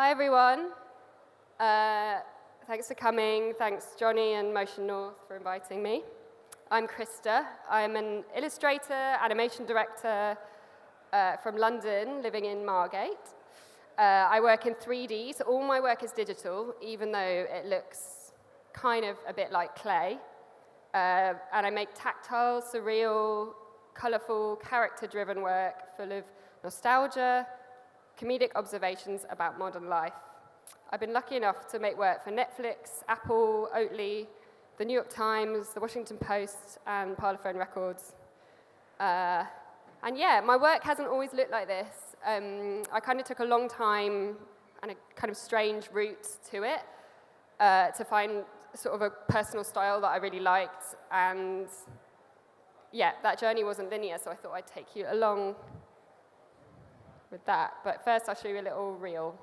Hi everyone. Thanks for coming. Thanks Johnny and Motion North for inviting me. I'm Christa. I'm an illustrator, animation director from London, living in Margate. I work in 3D, so all my work is digital, even though it looks kind of a bit like clay. And I make tactile, surreal, colourful, character-driven work full of nostalgia, comedic observations about modern life. I've been lucky enough to make work for Netflix, Apple, Oatly, the New York Times, the Washington Post, and Parlophone Records. And yeah, my work hasn't always looked like this. I kind of took a long time and a kind of strange route to it to find sort of a personal style that I really liked. And yeah, that journey wasn't linear, so I thought I'd take you along with that. But first, I'll show you a little reel.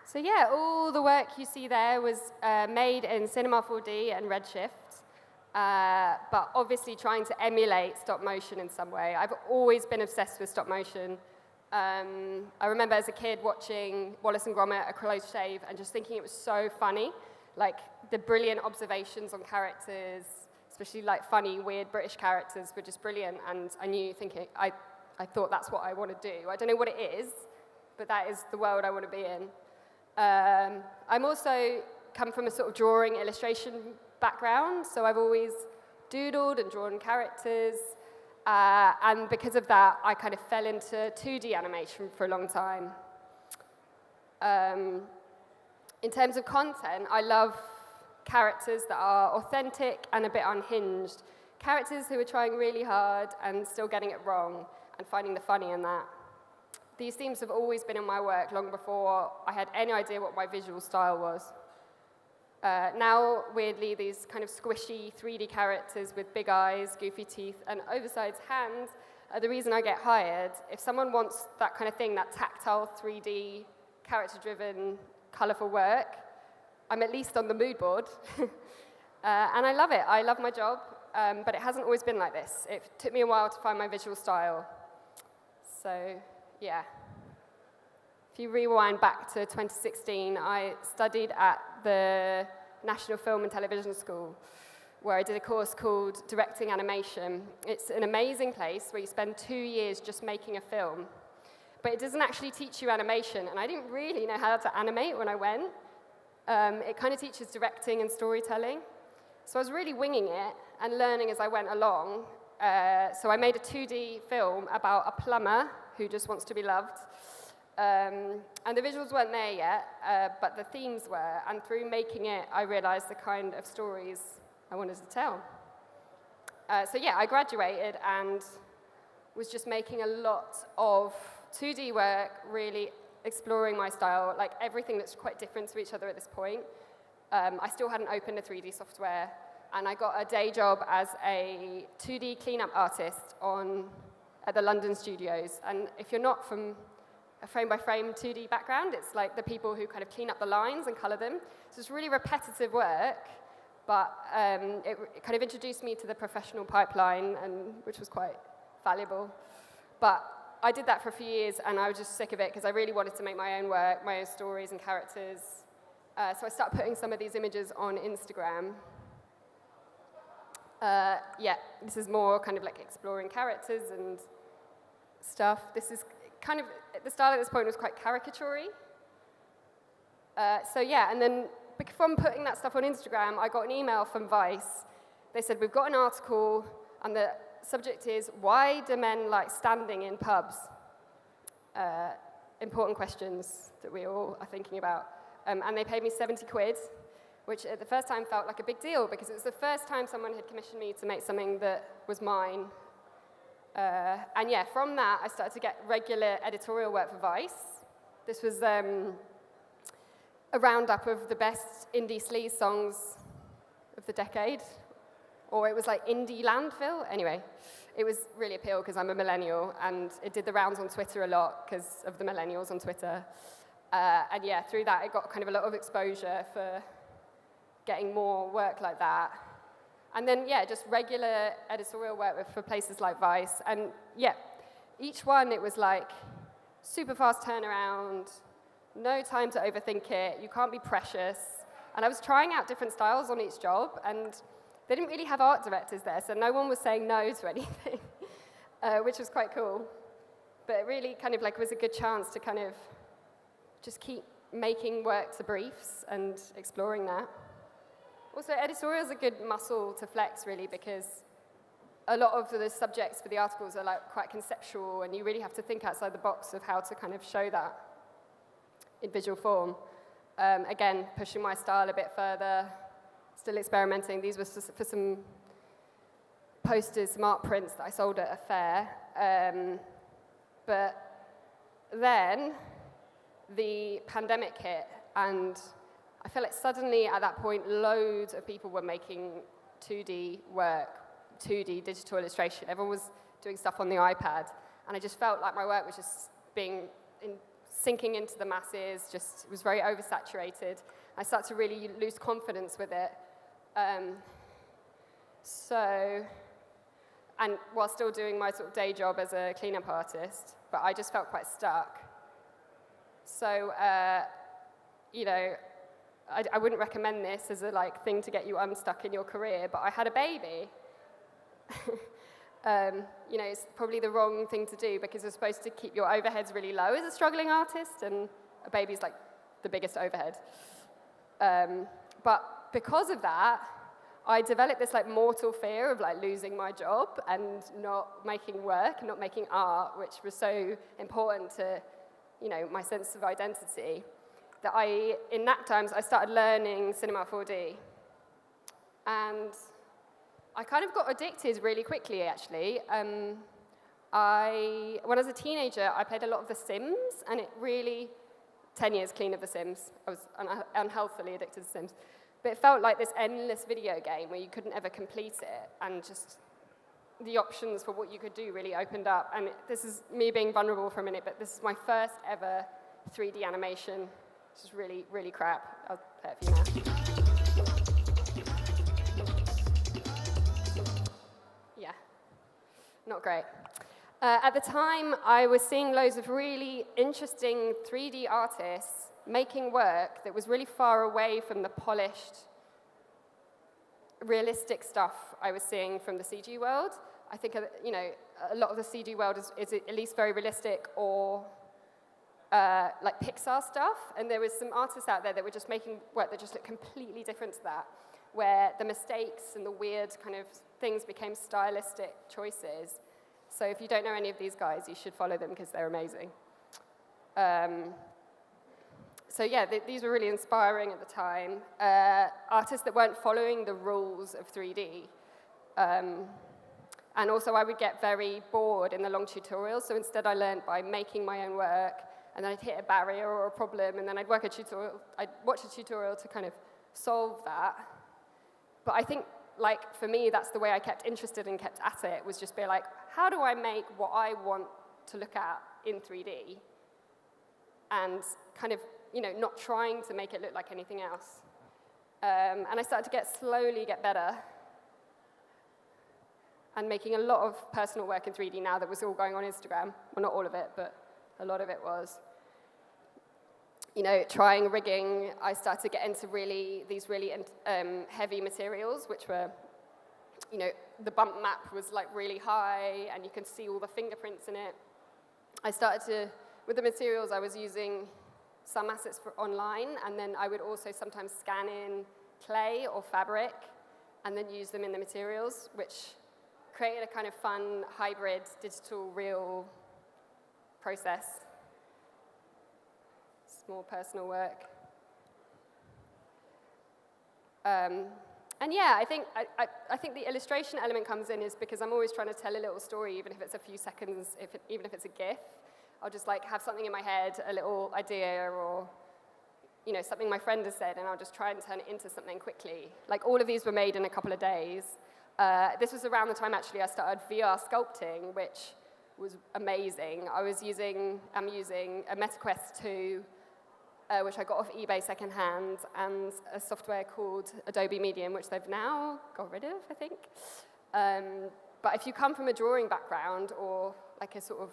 So yeah, all the work you see there was made in Cinema 4D and Redshift, but obviously trying to emulate stop motion in some way. I've always been obsessed with stop motion. I remember as a kid watching Wallace and Gromit, A Close Shave, and just thinking it was so funny. Like, the brilliant observations on characters, especially like funny, weird British characters, were just brilliant, and I thought that's what I want to do. I don't know what it is, but that is the world I want to be in. I'm also come from a sort of drawing illustration background, so I've always doodled and drawn characters, and because of that, I kind of fell into 2D animation for a long time. In terms of content, I love characters that are authentic and a bit unhinged, characters who are trying really hard and still getting it wrong, and finding the funny in that. These themes have always been in my work long before I had any idea what my visual style was. Now, weirdly, these kind of squishy 3D characters with big eyes, goofy teeth, and oversized hands are the reason I get hired. If someone wants that kind of thing, that tactile 3D, character-driven, colorful work, I'm at least on the mood board. And I love it. I love my job, but it hasn't always been like this. It took me a while to find my visual style. So, yeah. If you rewind back to 2016, I studied at the National Film and Television School, where I did a course called Directing Animation. It's an amazing place where you spend 2 years just making a film, but it doesn't actually teach you animation, and I didn't really know how to animate when I went. It kind of teaches directing and storytelling. So I was really winging it and learning as I went along. So I made a 2D film about a plumber who just wants to be loved. And the visuals weren't there yet, but the themes were. And through making it, I realized the kind of stories I wanted to tell. So yeah, I graduated and was just making a lot of 2D work, really exploring my style, like everything that's quite different to each other at this point. I still hadn't opened the 3D software, and I got a day job as a 2D cleanup artist at the London studios. And if you're not from a frame-by-frame 2D background, it's like the people who kind of clean up the lines and color them. So it's really repetitive work, but it kind of introduced me to the professional pipeline, which was quite valuable. But I did that for a few years, and I was just sick of it because I really wanted to make my own work, my own stories and characters. So I started putting some of these images on Instagram. Yeah, this is more kind of like exploring characters and stuff. This is kind of, the style at this point was quite caricature-y. So yeah, and then from putting that stuff on Instagram, I got an email from Vice. They said, we've got an article, and the subject is, why do men like standing in pubs? Important questions that we all are thinking about. And they paid me 70 quid, which at the first time felt like a big deal, because it was the first time someone had commissioned me to make something that was mine. And yeah, from that, I started to get regular editorial work for Vice. This was a roundup of the best indie sleaze songs of the decade, or it was like indie landfill. Anyway, it was really appeal because I'm a millennial, and it did the rounds on Twitter a lot because of the millennials on Twitter. And yeah, through that, it got kind of a lot of exposure for getting more work like that. And then, yeah, just regular editorial work for places like Vice. And yeah, each one, it was like super fast turnaround, no time to overthink it, you can't be precious. And I was trying out different styles on each job, and they didn't really have art directors there, so no one was saying no to anything, which was quite cool. But it really kind of like was a good chance to kind of just keep making work to briefs and exploring that. Also, editorial is a good muscle to flex, really, because a lot of the subjects for the articles are like quite conceptual, and you really have to think outside the box of how to kind of show that in visual form. Again, pushing my style a bit further, still experimenting. These were for some posters, some art prints that I sold at a fair. But then the pandemic hit, and I feel like suddenly at that point, loads of people were making 2D work, 2D digital illustration. Everyone was doing stuff on the iPad, and I just felt like my work was just sinking into the masses, just was very oversaturated. I started to really lose confidence with it. And while still doing my sort of day job as a cleanup artist, but I just felt quite stuck. So, you know, I wouldn't recommend this as a thing to get you unstuck in your career, but I had a baby. You know, it's probably the wrong thing to do because you're supposed to keep your overheads really low as a struggling artist, and a baby's like the biggest overhead. But because of that, I developed this mortal fear of losing my job and not making work and not making art, which was so important to, you know, my sense of identity, that in that times, I started learning Cinema 4D. And I kind of got addicted really quickly, actually. When I was a teenager, I played a lot of The Sims, and it really, 10 years clean of The Sims. I was unhealthily addicted to Sims. But it felt like this endless video game where you couldn't ever complete it, and just the options for what you could do really opened up. And this is me being vulnerable for a minute, but this is my first ever 3D animation, which is really, really crap. I'll play it for you now. Yeah, not great. At the time, I was seeing loads of really interesting 3D artists making work that was really far away from the polished, realistic stuff I was seeing from the CG world. I think, you know, a lot of the CG world is at least very realistic, or like Pixar stuff. And there was some artists out there that were just making work that just looked completely different to that, where the mistakes and the weird kind of things became stylistic choices. So if you don't know any of these guys, you should follow them because they're amazing. So yeah, these were really inspiring at the time. Artists that weren't following the rules of 3D. And also I would get very bored in the long tutorials, so instead I learned by making my own work, and then I'd hit a barrier or a problem, and then I'd watch a tutorial to kind of solve that. But I think, for me, that's the way I kept interested and kept at it, was just be like, how do I make what I want to look at in 3D? And kind of, you know, not trying to make it look like anything else. And I started to slowly get better, and making a lot of personal work in 3D now that was all going on Instagram. Well, not all of it, but a lot of it was. You know, trying rigging, I started to get into these really heavy materials, which were the bump map was like really high, and you can see all the fingerprints in it. I started to, with the materials, I was using some assets for online, and then I would also sometimes scan in clay or fabric, and then use them in the materials, which created a kind of fun hybrid digital real process. Small personal work. And yeah, I think the illustration element comes in is because I'm always trying to tell a little story, even if it's a few seconds, even if it's a GIF. I'll just like have something in my head, a little idea, or something my friend has said, and I'll just try and turn it into something quickly. Like all of these were made in a couple of days. This was around the time actually I started VR sculpting, which was amazing. I'm using a MetaQuest 2, which I got off eBay secondhand, and a software called Adobe Medium, which they've now got rid of, I think. But if you come from a drawing background or like a sort of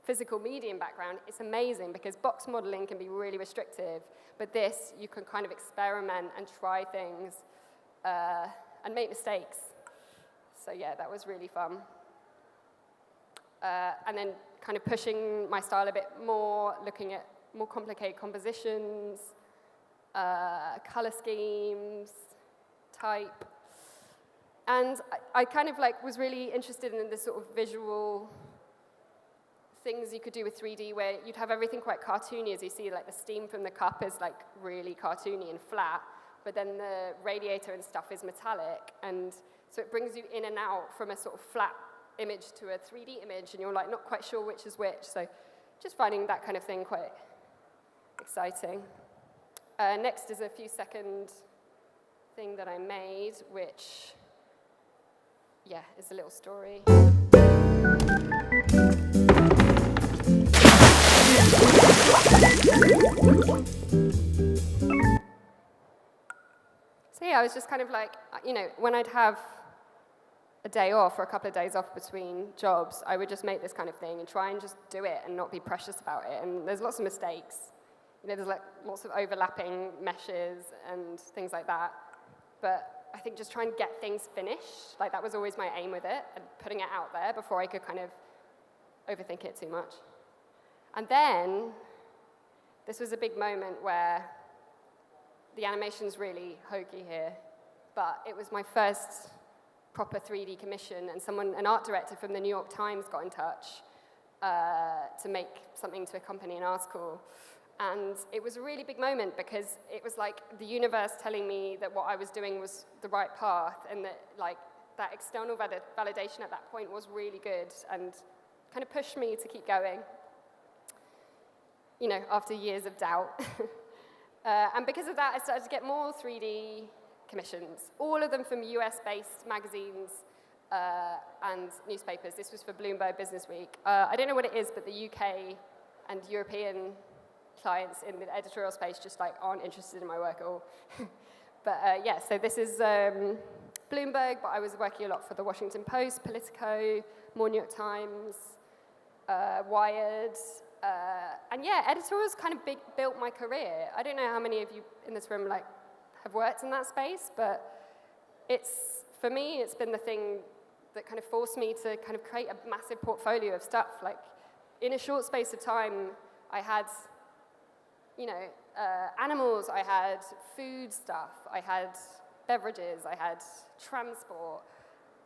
physical medium background, it's amazing because box modeling can be really restrictive, but this, you can kind of experiment and try things and make mistakes. So yeah, that was really fun. And then kind of pushing my style a bit more, looking at more complicated compositions, color schemes, type. And I kind of like was really interested in this sort of visual things you could do with 3D where you'd have everything quite cartoony, as you see, like the steam from the cup is like really cartoony and flat, but then the radiator and stuff is metallic, and so it brings you in and out from a sort of flat image to a 3D image, and you're like not quite sure which is which, so just finding that kind of thing quite exciting. Next is a few second thing that I made, which, yeah, is a little story. So yeah, I was just kind of like, when I'd have a day off or a couple of days off between jobs, I would just make this kind of thing and try and just do it and not be precious about it. And there's lots of mistakes. There's like lots of overlapping meshes and things like that. But I think just try and get things finished, like that was always my aim with it, and putting it out there before I could kind of overthink it too much. And then, this was a big moment where the animation's really hokey here, but it was my first proper 3D commission, and an art director from the New York Times got in touch to make something to accompany an article. And it was a really big moment because it was like the universe telling me that what I was doing was the right path, and that like that external validation at that point was really good and kind of pushed me to keep going, after years of doubt. And because of that, I started to get more 3D commissions, all of them from US-based magazines and newspapers. This was for Bloomberg Business Week. I don't know what it is, but the UK and European clients in the editorial space just like aren't interested in my work at all. But yeah, so this is Bloomberg, but I was working a lot for the Washington Post, Politico, more New York Times, Wired, and yeah, editorials kind of built my career. I don't know how many of you in this room like have worked in that space, but for me, it's been the thing that kind of forced me to kind of create a massive portfolio of stuff. Like in a short space of time, I had animals, I had food stuff, I had beverages, I had transport.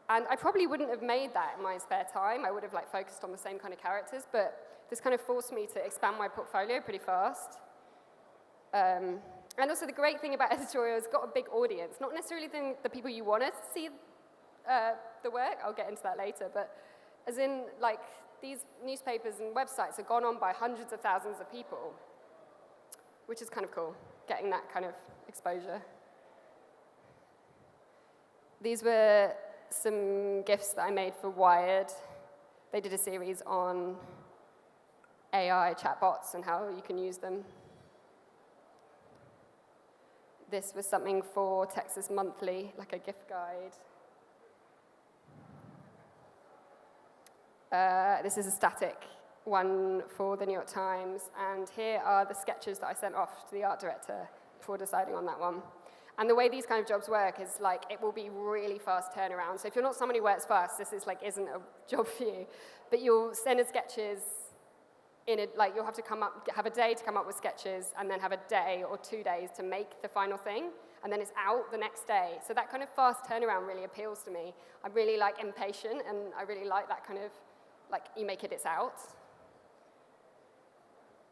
And I probably wouldn't have made that in my spare time. I would have like focused on the same kind of characters, but this kind of forced me to expand my portfolio pretty fast. And also the great thing about editorial is it's got a big audience. Not necessarily the people you want to see the work, I'll get into that later, but as in like these newspapers and websites are gone on by hundreds of thousands of people, which is kind of cool, getting that kind of exposure. These were some GIFs that I made for Wired. They did a series on AI chatbots and how you can use them. This was something for Texas Monthly, like a gift guide. This is a static one for the New York Times, and here are the sketches that I sent off to the art director before deciding on that one. And the way these kind of jobs work is like, it will be really fast turnaround. So if you're not someone who works fast, this is like, isn't a job for you. But you'll send in sketches in it, like you'll have to have a day to come up with sketches and then have a day or 2 days to make the final thing. And then it's out the next day. So that kind of fast turnaround really appeals to me. I'm really like impatient, and I really like that kind of, like you make it, it's out.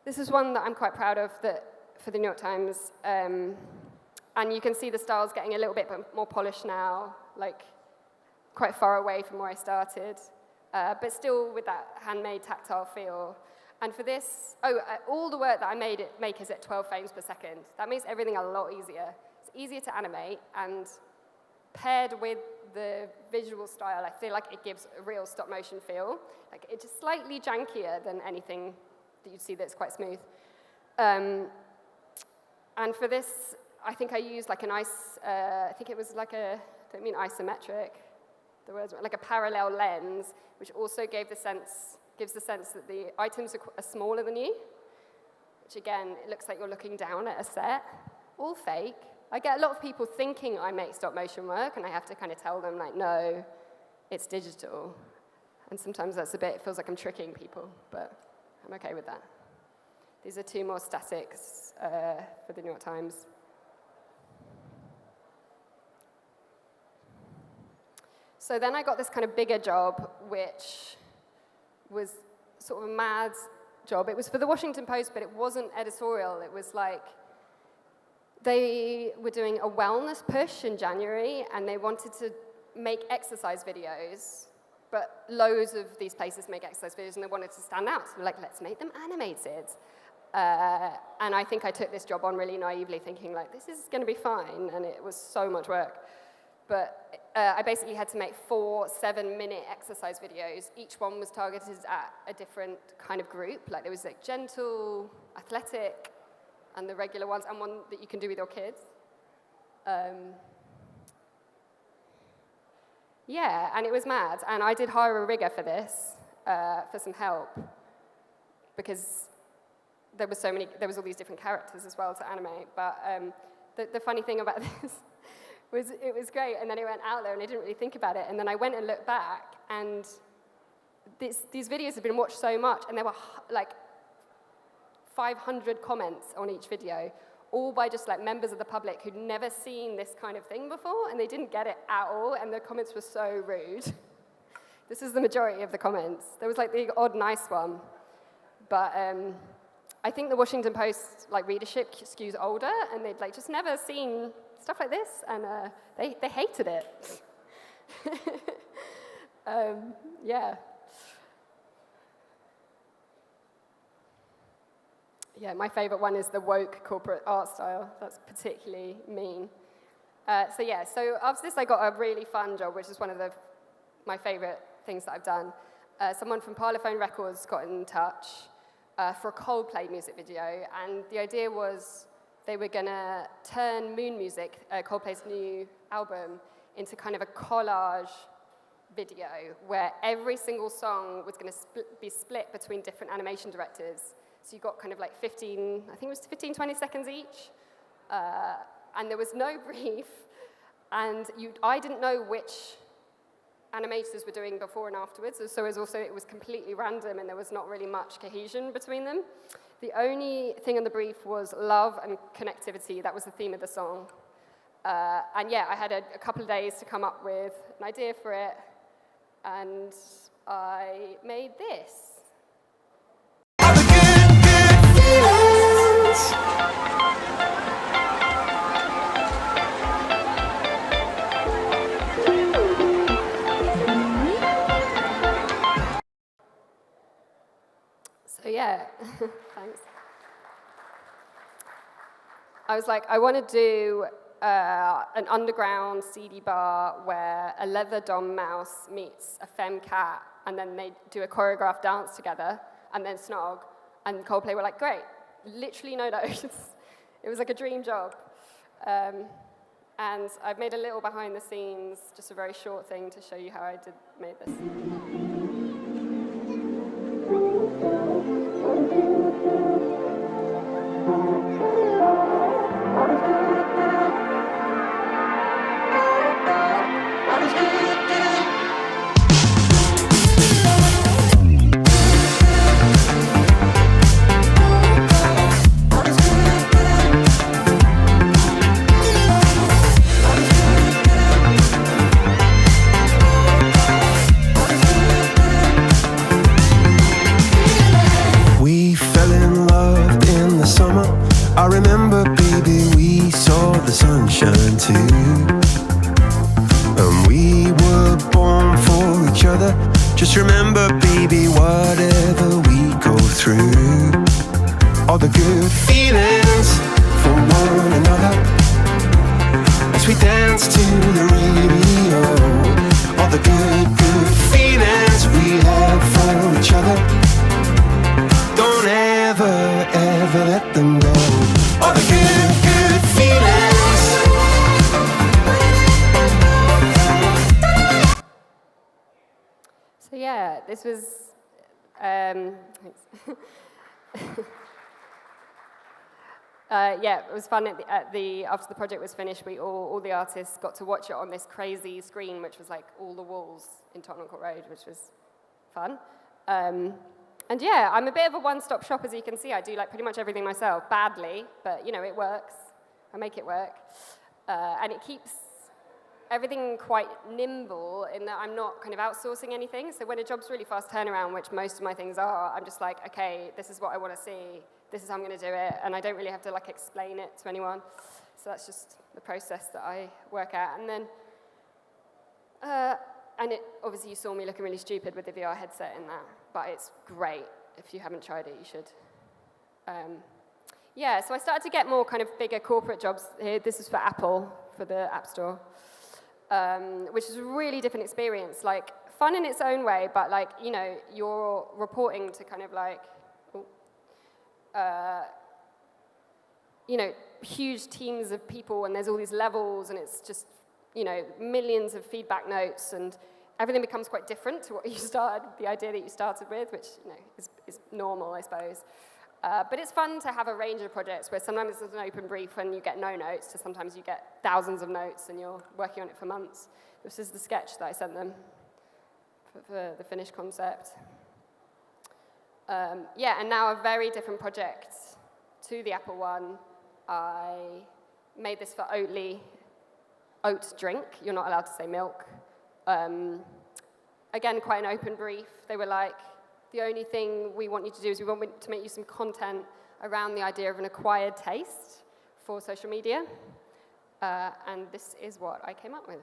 This is one that I'm quite proud of for the New York Times. And you can see the style's getting a little bit more polished now, like quite far away from where I started, but still with that handmade tactile feel. And for this, all the work that I make is at 12 frames per second. That makes everything a lot easier. It's easier to animate, and paired with the visual style, I feel like it gives a real stop motion feel. Like it's just slightly jankier than anything that you'd see that's quite smooth. And for this, I think I used like I think it was like I don't mean isometric, the words, like a parallel lens, which also gives the sense that the items are smaller than you, which again, it looks like you're looking down at a set, all fake. I get a lot of people thinking I make stop motion work, and I have to kind of tell them like, no, it's digital. And sometimes it feels like I'm tricking people, but I'm okay with that. These are 2 more statics for the New York Times. So then I got this kind of bigger job, which was sort of a mad job. It was for the Washington Post, but it wasn't editorial. It was like they were doing a wellness push in January, and they wanted to make exercise videos, but loads of these places make exercise videos, and they wanted to stand out. So we're like, let's make them animated. And I think I took this job on really naively, thinking like, this is going to be fine, and it was so much work. But I basically had to make 4 7-minute exercise videos. Each one was targeted at a different kind of group. Like there was like gentle, athletic, and the regular ones, and one that you can do with your kids. Yeah, and it was mad. And I did hire a rigger for this, for some help, because there was all these different characters as well to animate. But the funny thing about this it was great, and then it went out there, and I didn't really think about it, and then I went and looked back, and these videos have been watched so much, and there were like 500 comments on each video, all by just like members of the public who'd never seen this kind of thing before, and they didn't get it at all, and the comments were so rude. This is the majority of the comments. There was like the odd nice one, but I think the Washington Post like readership skews older, and they'd like just never seen stuff like this, and they hated it. Yeah. Yeah, my favorite one is the woke corporate art style. That's particularly mean. So after this, I got a really fun job, which is one of my favorite things that I've done. Someone from Parlophone Records got in touch for a Coldplay music video, and the idea was they were going to turn Moon Music, Coldplay's new album, into kind of a collage video where every single song was going to be split between different animation directors. So you got kind of like 15, 20 seconds each, and there was no brief, and I didn't know which animators were doing before and afterwards, so it was completely random, and there was not really much cohesion between them. The only thing on the brief was love and connectivity. That was the theme of the song. And yeah, I had a couple of days to come up with an idea for it, and I made this. So yeah, thanks. I was like, I want to do an underground CD bar where a leather dom mouse meets a femme cat, and then they do a choreographed dance together, and then snog. And Coldplay were like, great, literally no notes. It was like a dream job. And I've made a little behind the scenes, just a very short thing to show you how I made this. Just remember, baby, whatever we go through, all the good feelings for one another, as we dance to the radio, all the good feelings we have for each other, don't ever, ever let them go. All the good feelings. So yeah, this was, yeah, it was fun after the project was finished, all the artists got to watch it on this crazy screen, which was like all the walls in Tottenham Court Road, which was fun. And yeah, I'm a bit of a one-stop shop, as you can see. I do like pretty much everything myself, badly, but you know, it works. I make it work. And it keeps everything quite nimble in that I'm not kind of outsourcing anything. So when a job's really fast turnaround, which most of my things are, I'm just like, okay, this is what I want to see. This is how I'm going to do it. And I don't really have to like explain it to anyone. So that's just the process that I work at. And then, obviously you saw me looking really stupid with the VR headset in that, but it's great. If you haven't tried it, you should. Yeah, so I started to get more kind of bigger corporate jobs here. This is for Apple, for the App Store, which is a really different experience. Like, fun in its own way, but like, you know, you're reporting to kind of like, you know, huge teams of people, and there's all these levels, and it's just, you know, millions of feedback notes, and everything becomes quite different to what you started, the idea that you started with, which, you know, is normal, I suppose. But it's fun to have a range of projects where sometimes there's an open brief and you get no notes, to sometimes you get thousands of notes and you're working on it for months. This is the sketch that I sent them for the finished concept. Yeah, and now a very different project to the Apple one. I made this for Oatly, oat drink. You're not allowed to say milk. Again, quite an open brief. They were like, the only thing we want you to do is we want to make you some content around the idea of an acquired taste for social media. And this is what I came up with.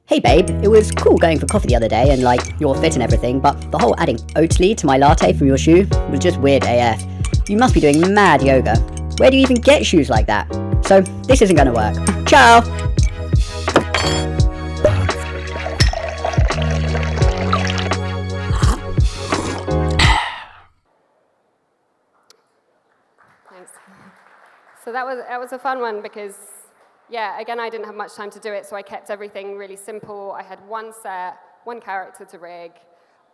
Hey babe, it was cool going for coffee the other day and like your fit and everything, but the whole adding Oatly to my latte from your shoe was just weird AF. You must be doing mad yoga. Where do you even get shoes like that? So this isn't gonna work. Ciao! Thanks. So that was a fun one because, yeah, again, I didn't have much time to do it, so I kept everything really simple. I had one set, one character to rig.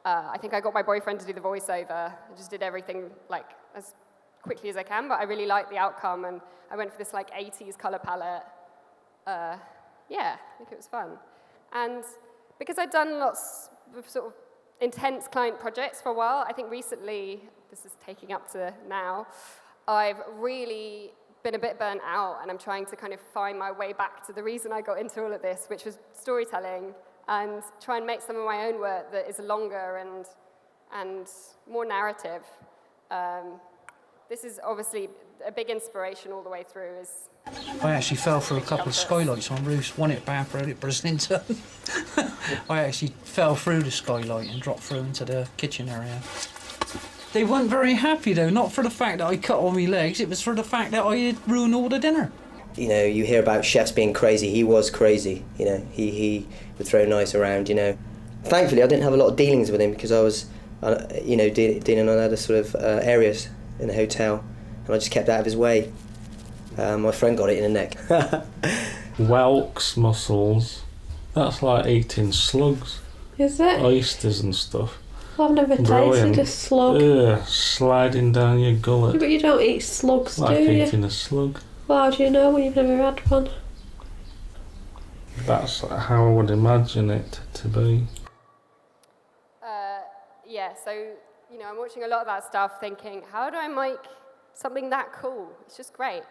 I think I got my boyfriend to do the voiceover. I just did everything like as quickly as I can, but I really liked the outcome, and I went for this like 80s color palette. Yeah, I think it was fun. And because I'd done lots of sort of intense client projects for a while, I think recently, this is taking up to now, I've really been a bit burnt out, and I'm trying to kind of find my way back to the reason I got into all of this, which was storytelling, and try and make some of my own work that is longer and more narrative. This is obviously a big inspiration all the way through. I actually fell through a couple of skylights on roofs. One hit bad, the other into. I actually fell through the skylight and dropped through into the kitchen area. They weren't very happy though, not for the fact that I cut all my legs, it was for the fact that I had ruined all the dinner. You know, you hear about chefs being crazy. He was crazy, you know. He would throw knives around, you know. Thankfully, I didn't have a lot of dealings with him because I was, you know, dealing on other sort of areas in the hotel, and I just kept out of his way. My friend got it in the neck. Whelks mussels, that's like eating slugs. Is it? Oysters and stuff. Well, I've never tasted a slug. Yeah, sliding down your gullet. But you don't eat slugs, like do you? eating a slug. Well, how do you know when you've never had one? That's how I would imagine it to be. Yeah, so, you know, I'm watching a lot of that stuff thinking, how do I make something that cool? It's just great.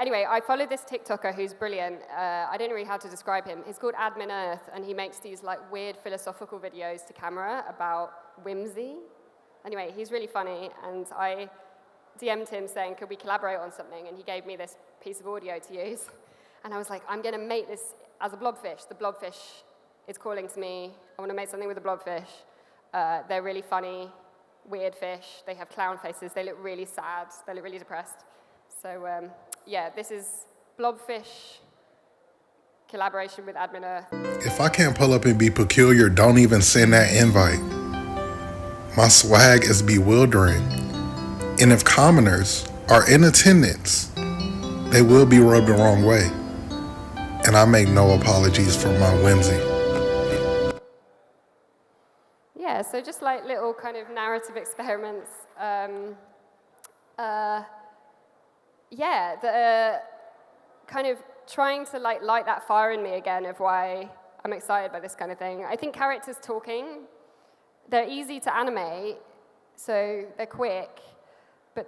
Anyway, I followed this TikToker who's brilliant. I don't know really how to describe him. He's called Admin Earth, and he makes these like weird philosophical videos to camera about whimsy. Anyway, he's really funny, and I DM'd him saying, could we collaborate on something? And he gave me this piece of audio to use. And I was like, I'm going to make this as a blobfish. The blobfish is calling to me. I want to make something with a blobfish. They're really funny, weird fish. They have clown faces. They look really sad. They look really depressed. So yeah, this is blobfish collaboration with Admin Earth. If I can't pull up and be peculiar, don't even send that invite. My swag is bewildering. And if commoners are in attendance, they will be rubbed the wrong way. And I make no apologies for my whimsy. Yeah, so just like little kind of narrative experiments. Yeah, the kind of trying to light that fire in me again of why I'm excited by this kind of thing. I think characters talking, they're easy to animate, so they're quick, but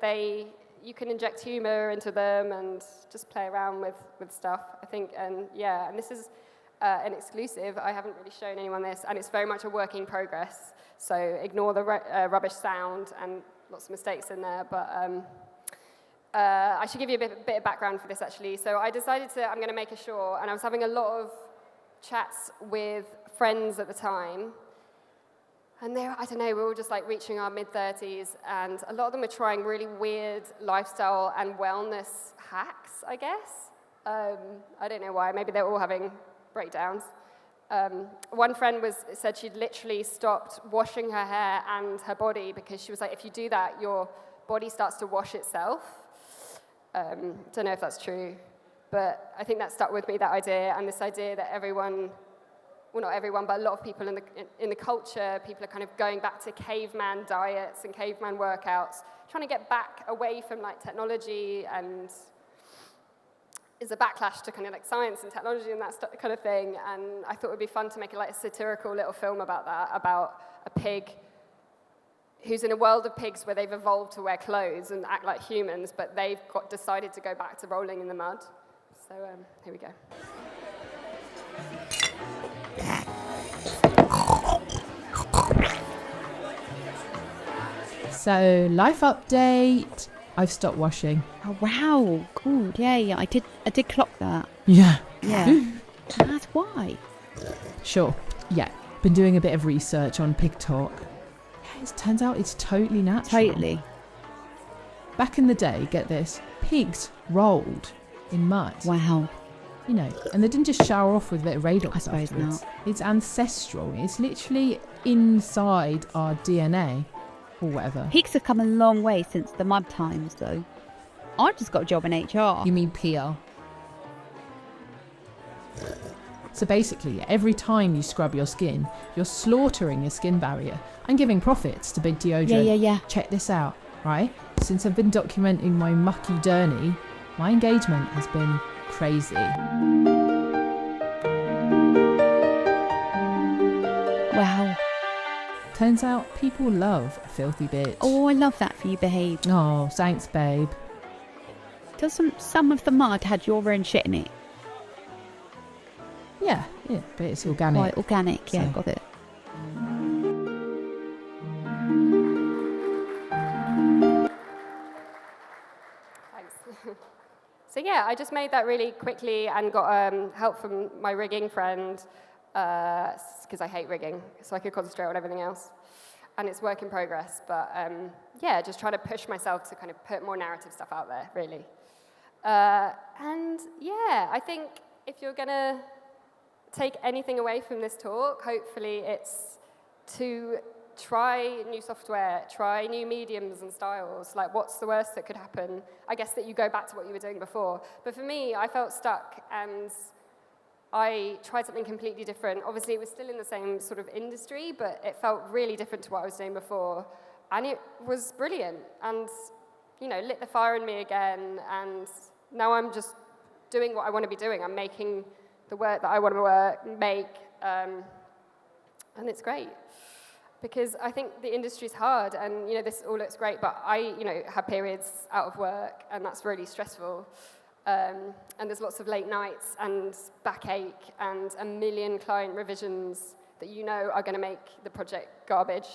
you can inject humor into them and just play around with stuff, I think. And yeah, and this is an exclusive. I haven't really shown anyone this, and it's very much a work in progress. So ignore the rubbish sound and lots of mistakes in there. But I should give you a bit of background for this, actually. So I decided I'm going to make a short, and I was having a lot of chats with friends at the time. And I don't know, we were all just like reaching our mid-30s, and a lot of them were trying really weird lifestyle and wellness hacks, I guess. I don't know why, maybe they were all having breakdowns. One friend said she'd literally stopped washing her hair and her body because she was like, if you do that, your body starts to wash itself. Don't know if that's true, but I think that stuck with me, that idea, and this idea that everyone, well, not everyone, but a lot of people in the culture, people are kind of going back to caveman diets and caveman workouts, trying to get back away from like technology, and is a backlash to kind of like science and technology and that kind of thing. And I thought it would be fun to make a satirical little film about that, about a pig who's in a world of pigs where they've evolved to wear clothes and act like humans, but they've decided to go back to rolling in the mud. So here we go. So, life update. I've stopped washing. Oh wow, cool. Yeah, I did clock that. Yeah. That's why. Sure. Yeah. Been doing a bit of research on pig talk. Yeah, it turns out it's totally natural. Totally. Back in the day, get this, pigs rolled in mud. Wow. You know, and they didn't just shower off with a bit of Radox I suppose afterwards. not. It's ancestral. It's literally inside our DNA or whatever. Pigs have come a long way since the mud times, though. I just got a job in HR. You mean PR? So basically, every time you scrub your skin, you're slaughtering your skin barrier and giving profits to big deodorant. Yeah. Check this out, right? Since I've been documenting my mucky journey, my engagement has been crazy. Wow. Turns out people love a filthy bitch. Oh, I love that for you, Behave. Oh, thanks, babe. Does some of the mud had your own shit in it? Yeah, but it's organic. Right, organic, yeah, So- got it. Thanks. So yeah, I just made that really quickly and got help from my rigging friend, because I hate rigging, so I could concentrate on everything else. And it's work in progress, but yeah, just trying to push myself to kind of put more narrative stuff out there, really. And yeah, I think if you're gonna take anything away from this talk, hopefully it's to try new software, try new mediums and styles. Like, what's the worst that could happen? I guess that you go back to what you were doing before. But for me, I felt stuck, and I tried something completely different. Obviously, it was still in the same sort of industry, but it felt really different to what I was doing before. And it was brilliant, and, you know, lit the fire in me again, and now I'm just doing what I want to be doing. I'm making the work that I want to make, and it's great. Because I think the industry's hard, and, you know, this all looks great, but I, you know, have periods out of work, and that's really stressful. And there's lots of late nights and backache and a million client revisions that you know are going to make the project garbage.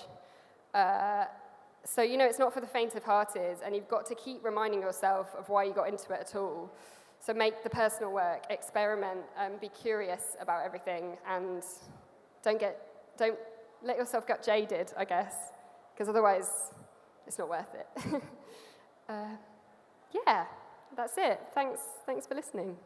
So, you know, it's not for the faint-of-hearted, and you've got to keep reminding yourself of why you got into it at all. So make the personal work, experiment, be curious about everything, and don't let yourself get jaded, I guess, because otherwise it's not worth it. Yeah, that's it. Thanks for listening.